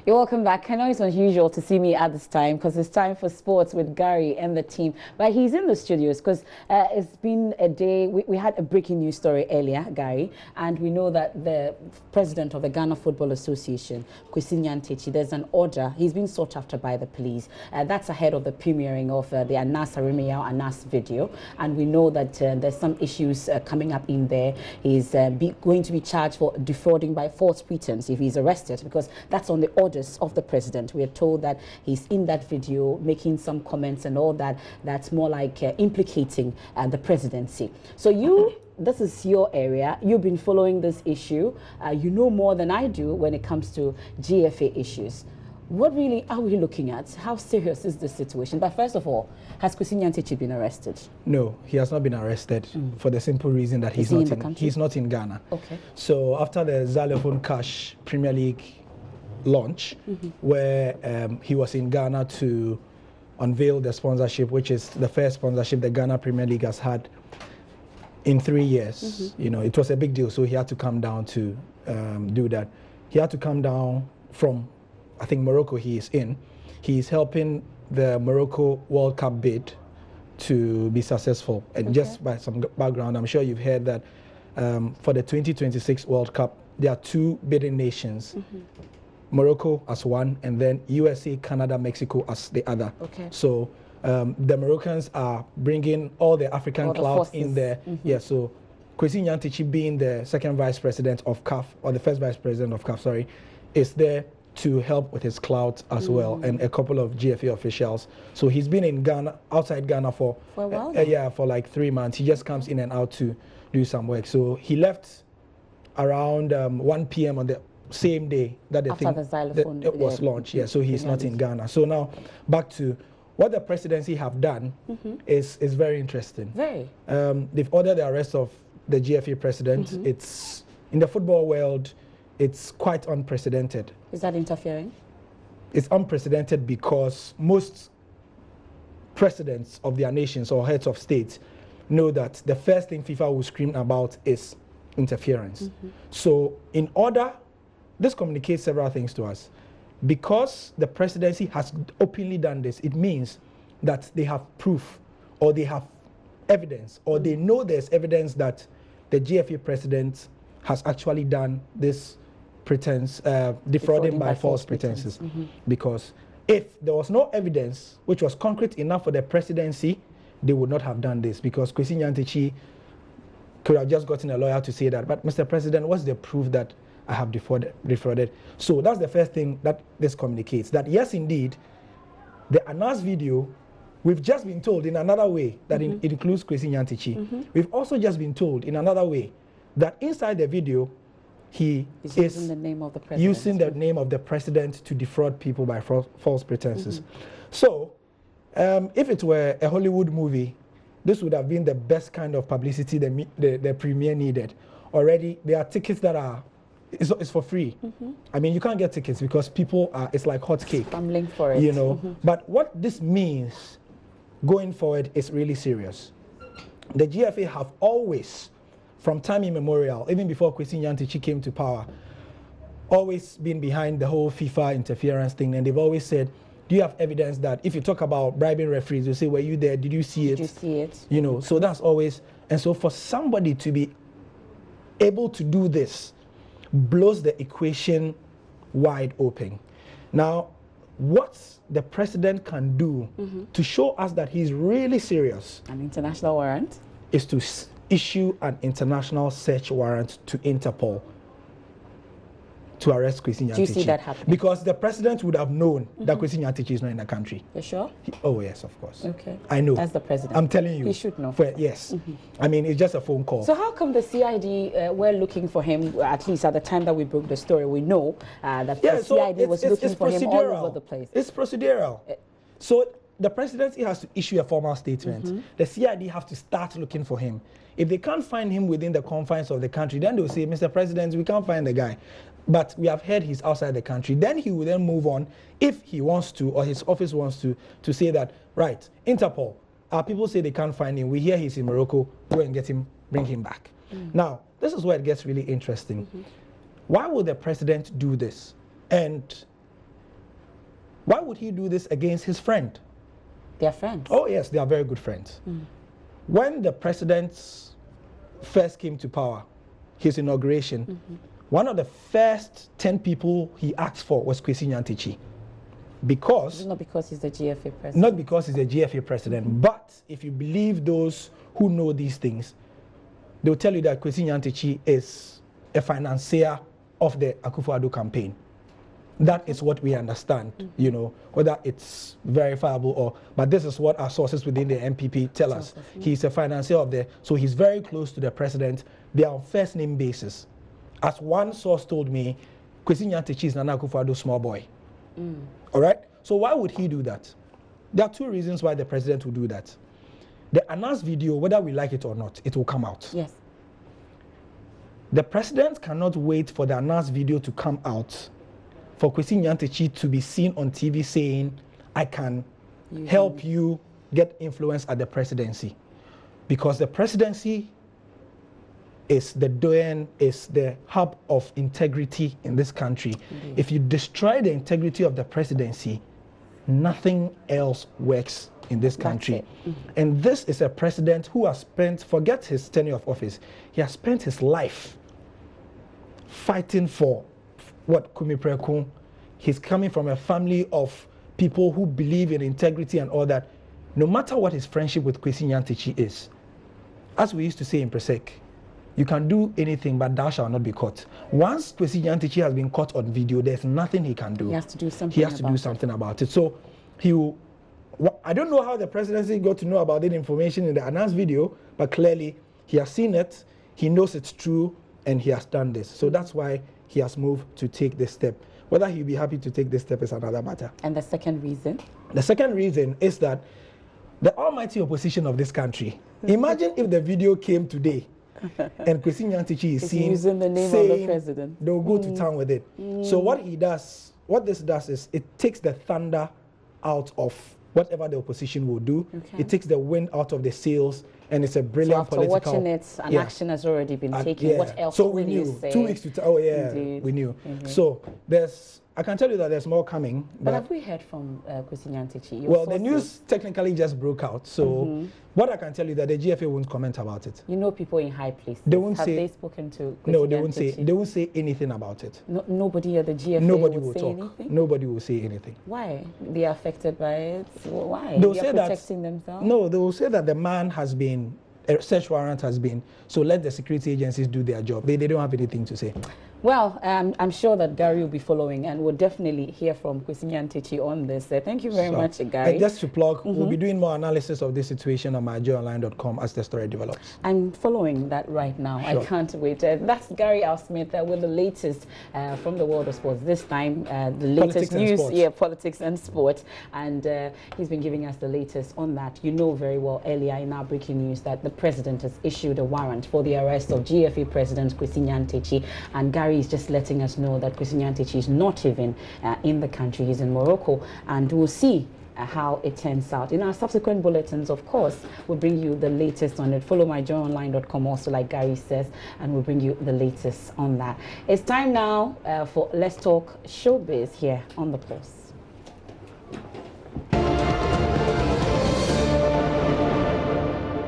You're welcome back. I know it's unusual to see me at this time because it's time for sports with Gary and the team. But he's in the studios because it's been a day. We had a breaking news story earlier, Gary, and we know that the president of the Ghana Football Association, Kwesi Nyantakyi, there's an order. He's been sought after by the police. That's ahead of the premiering of the Anas Anas video. And we know that there's some issues coming up in there. He's going to be charged for defrauding by false pretense if he's arrested, because that's on the orders of the president. We are told that he's in that video making some comments and all that. That's more like implicating the presidency. So this is your area. You've been following this issue. You know more than I do when it comes to GFA issues. What really are we looking at? How serious is the situation? But first of all, has Kwesi Nyantakyi been arrested? No, he has not been arrested for the simple reason that he's not in Ghana. Okay. So after the Xylophone Cash Premier League launch, where he was in Ghana to unveil the sponsorship, which is the first sponsorship the Ghana Premier League has had in 3 years. You know, it was a big deal, so he had to come down to do that. He had to come down from, I think, Morocco he is in. He's helping the Morocco World Cup bid to be successful. And just by some background, I'm sure you've heard that for the 2026 World Cup, there are 2 bidding nations. Morocco as one, and then USA, Canada, Mexico as the other. Okay. So the Moroccans are bringing all the African clout in there. Yeah, so Kwesi Nyantakyi, being the second vice president of CAF, or the first vice president of CAF, sorry, is there to help with his clout as well, and a couple of GFA officials. So he's been in Ghana, outside Ghana for a while. Yeah, for like 3 months. He just comes in and out to do some work. So he left around 1 p.m. on the same day that the thing was launched. Yeah, so he's not in Ghana. So now back to what the presidency have done is very interesting. Very. They've ordered the arrest of the GFA president. It's in the football world, it's quite unprecedented. Is that interfering? It's unprecedented because most presidents of their nations or heads of state know that the first thing FIFA will scream about is interference. So in order, this communicates several things to us. Because the presidency has openly done this, it means that they have proof, or they have evidence, or they know there's evidence that the GFA president has actually done this pretense, defrauding by false pretenses. Because if there was no evidence which was concrete enough for the presidency, they would not have done this, because Kwesi Nyantakyi could have just gotten a lawyer to say that. But Mr. President, what's the proof that I have defrauded? So that's the first thing that this communicates, that yes, indeed, the Anas video, we've just been told in another way that it includes Kwesi Nyantakyi. We've also just been told in another way that inside the video, he is using the name of the president to defraud people by false pretenses. So if it were a Hollywood movie, this would have been the best kind of publicity the premiere needed. Already, there are tickets that are, it's for free. I mean, you can't get tickets because people are, it's like hot cake. Stumbling for it. You know, but what this means going forward is really serious. The GFA have always, from time immemorial, even before Kwesi Nyantakyi came to power, always been behind the whole FIFA interference thing, and they've always said, do you have evidence that if you talk about bribing referees, you say, were you there? Did you see it? Did you see it? You know, so that's always, and so for somebody to be able to do this blows the equation wide open. Now, what the president can do to show us that he's really serious, an international warrant, is to issue an international search warrant to Interpol to arrest Kwesi Nyantakyi. Do you see that happening? Because the president would have known that Kwesi Nyantakyi is not in the country. You're sure? Oh, yes, of course. Okay. I know. As the president. I'm telling you. He should know. Yes. I mean, it's just a phone call. So how come the CID were looking for him, at least at the time that we broke the story? We know that the CID was looking for him all over the place. It's procedural. So the presidency has to issue a formal statement. The CID have to start looking for him. If they can't find him within the confines of the country, then they'll say, Mr. President, we can't find the guy. But we have heard he's outside the country. Then he will then move on, if he wants to, or his office wants to say that, right, Interpol, our people say they can't find him. We hear he's in Morocco. Go and get him, bring him back. Now, this is where it gets really interesting. Why would the president do this? And Why would he do this against his friend? They're friends. Oh yes, they are very good friends. When the president first came to power, his inauguration, one of the first 10 people he asked for was Kwesi Nyantakyi. Because not because he's the GFA president. Not because he's a GFA president, but if you believe those who know these things, they'll tell you that Kwesi Nyantakyi is a financier of the Akufo-Addo campaign. That is what we understand, you know, whether it's verifiable or, but this is what our sources within the MPP tell us. He's a financier of the, so he's very close to the president. They are on first name basis. As one source told me, Kwesi Nyantakyi is Nana Akufo-Addo's small boy. All right? So why would he do that? There are two reasons why the president will do that. The announced video, whether we like it or not, it will come out. Yes. The president cannot wait for the announced video to come out for Kwesi Nyantakyi to be seen on TV saying, I can help you get influence at the presidency. Because the presidency is the doyen, is the hub of integrity in this country. If you destroy the integrity of the presidency, nothing else works in this country. And this is a president who has spent, forget his tenure of office, he has spent his life fighting for what Kumi Preku. He's coming from a family of people who believe in integrity and all that. No matter what his friendship with Kwesi Nyantakyi is, as we used to say in Presec, you can do anything, but thou shalt not be caught. Once Kwesi Nyantakyi has been caught on video, there's nothing he can do. He has to do something. He has to do something about it. So he will. I don't know how the presidency got to know about that information in the announced video, but clearly he has seen it, he knows it's true, and he has done this. So that's why he has moved to take this step. Whether he'll be happy to take this step is another matter. And the second reason? The second reason is that the almighty opposition of this country, imagine if the video came today and Kwesi Nyantakyi is seen using the name of the president. They'll go to town with it. So what he does, what this does is it takes the thunder out of whatever the opposition will do. It takes the wind out of the sails, and it's a brilliant so after political. watching it, an action has already been taken. What else so we will knew you say? 2 weeks to we knew. So I can tell you that there's more coming. But have we heard from Kwesi Nyantakyi? Well, the news technically just broke out. So what I can tell you that the GFA won't comment about it. You know people in high places. They won't have say. They spoken to Kwesi No, they Nyantakyi? won't say. They won't say anything about it. No, nobody at the GFA Nobody will will say talk. anything? Nobody will say anything. Why? They are affected by it? Why? They'll they say are that. protecting themselves? No, they will say that the man has been. A search warrant has been, so let the security agencies do their job. They don't have anything to say. Well, I'm sure that Gary will be following and we'll definitely hear from Kwesi Nyantakyi on this. Thank you very much, Gary. And just to plug, we'll be doing more analysis of this situation on myjoyonline.com as the story develops. I'm following that right now. Sure. I can't wait. That's Gary Smith with the latest from the world of sports. This time, the latest news, politics and sports. And he's been giving us the latest on that. You know very well earlier in our breaking news that the president has issued a warrant for the arrest of GFA president Kwesi Nyantakyi, and Gary is just letting us know that Kwesi Nyantakyi is not even in the country. He's in Morocco, and we'll see how it turns out. In our subsequent bulletins, of course, we'll bring you the latest on it. Follow myjoyonline.com also, like Gary says, and we'll bring you the latest on that. It's time now for Let's Talk Showbiz here on The Pulse.